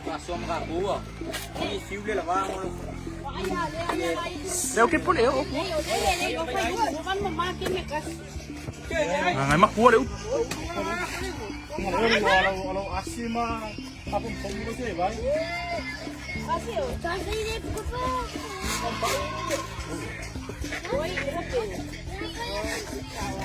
Passou uma boa. E fio de lavar. Leo cái phút leo. Ngày mắc cua leo. Acima, apa pun você vai.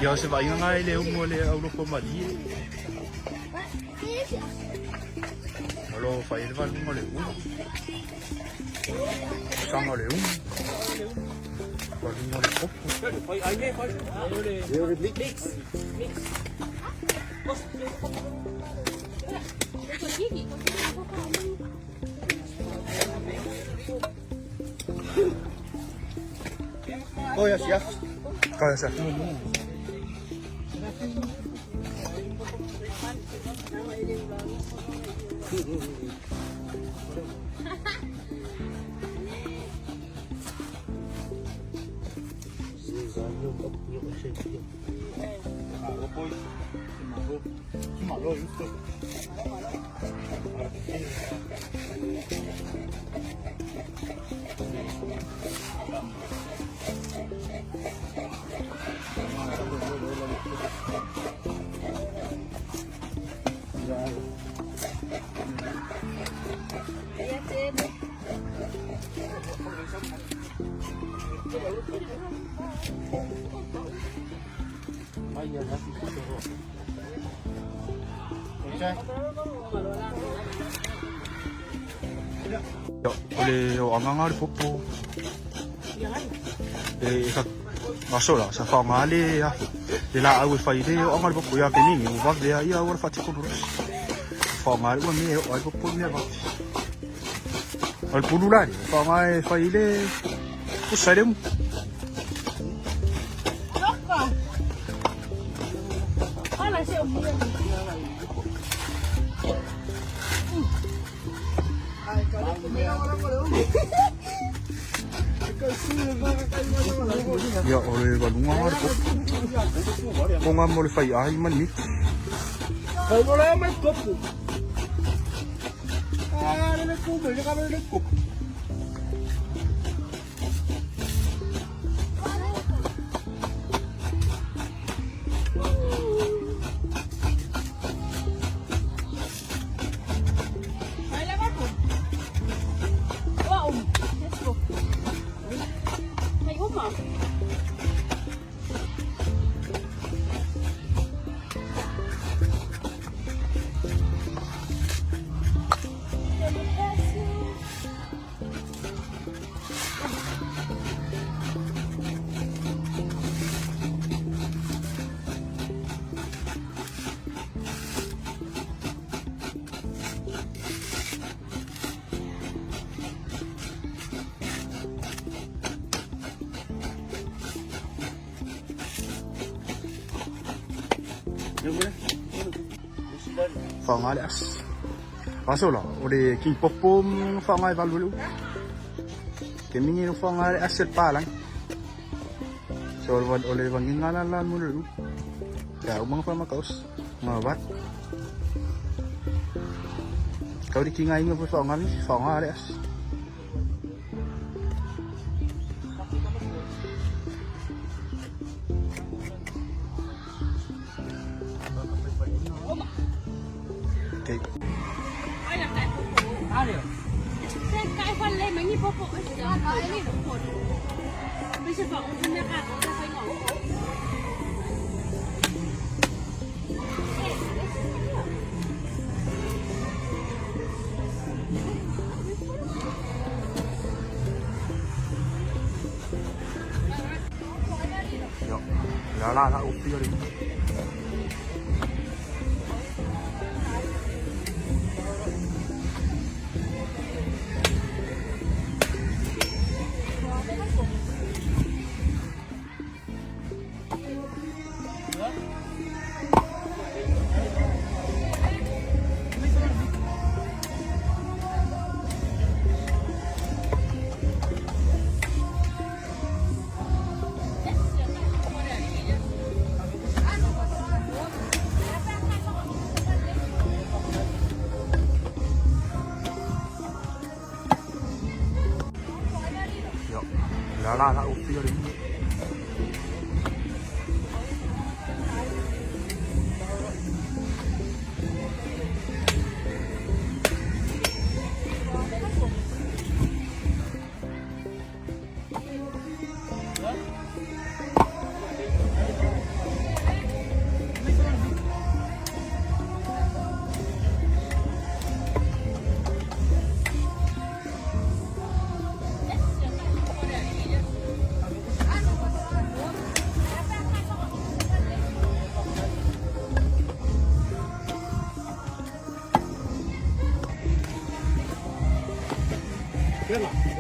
Giờ sẽ vậy ngay leo mua leo Europa mà đi. Alo phải vào mua leo. Sang mua leo. Vào mua leo. Foi aí mesmo, foi. Eu mix. Oh ya siap. Coi sao. Chimarrão isso. Oleh orang ngar popo. Kat masuk lah. Saya ngali ya. Dia awal faide orang ngar popo ya kini ni. Ubah dia ya awal fatih kurus. Ngali pun ni awal popo ni apa? Awal puluh lah ni. Ngali faide. Usai dia. Ya oleh balungan ada kok. Kau boleh fai ai mani. Kau boleh main kopu. Ini kopu, ini kan ini kopu. Fangai as. Masuk lah. Oleh king popom fangai valu. Kami ni fangai aset palang. So oleh bangin ngalan mulu. Ya umang pa makaus. Mabat. Kau di kingai ni fangai as. Cái phân lên mấy nhịp bộ bộ ấy thì nó tới đi được một. Bây giờ bảo chúng ta cả có phải ngủ. Là upi đi. la ufio rin.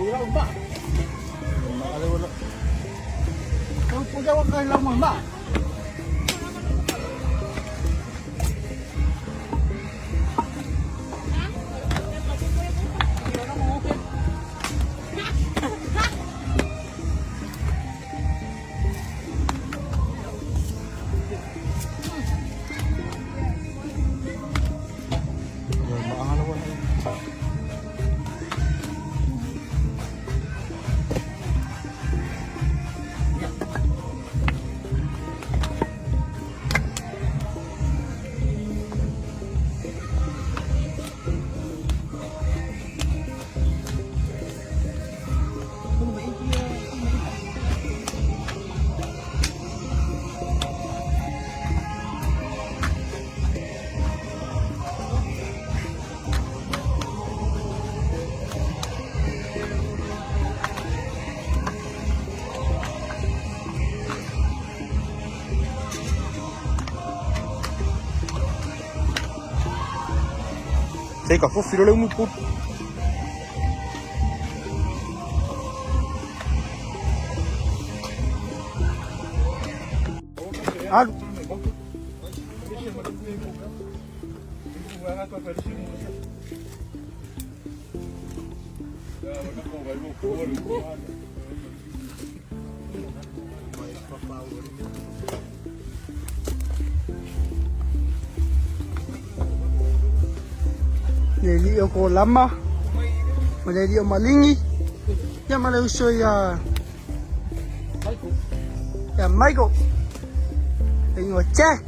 Wala, ba? Wala. Kung pagawag kayo lamang ba? Sei cả phút phiêu lấy một phút. À. Jadi aku lama, menjadi malingi, yang mana usul ya Michael, yang Jack.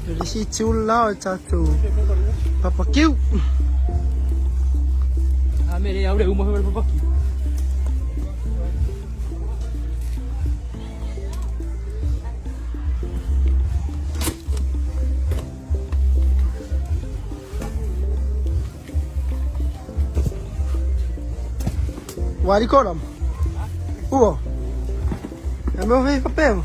Jadi si cula satu, Papa Q. Ambil dia udah rumah berapa pagi. Wari kolam. É meu veio papel.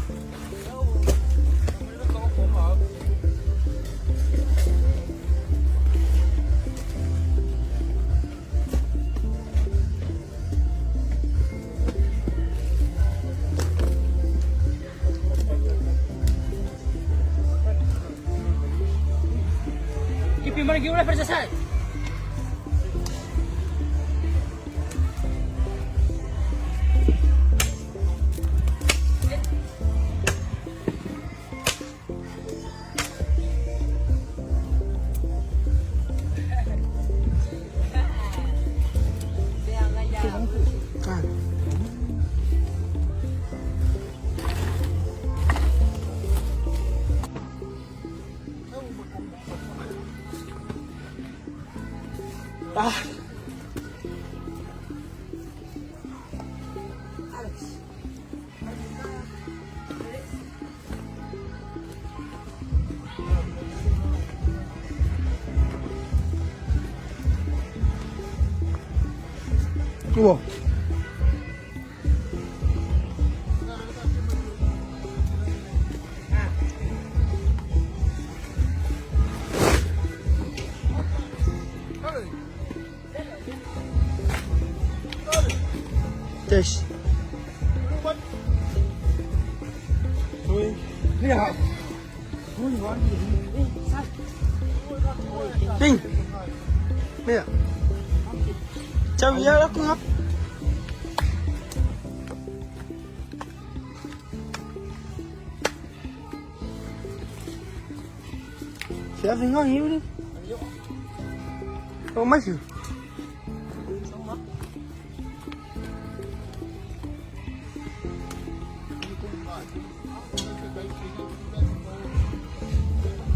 Que primeiro que udah selesai. Ah. Wow. Yes. Ding. Mira. Chào giờ đó con ngốc. Você vem ao rio, né? Ô, mas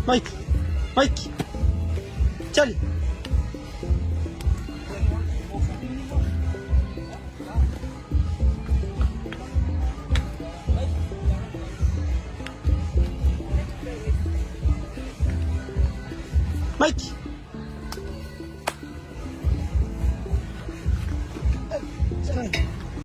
Mike, Mike, Charlie. Mike.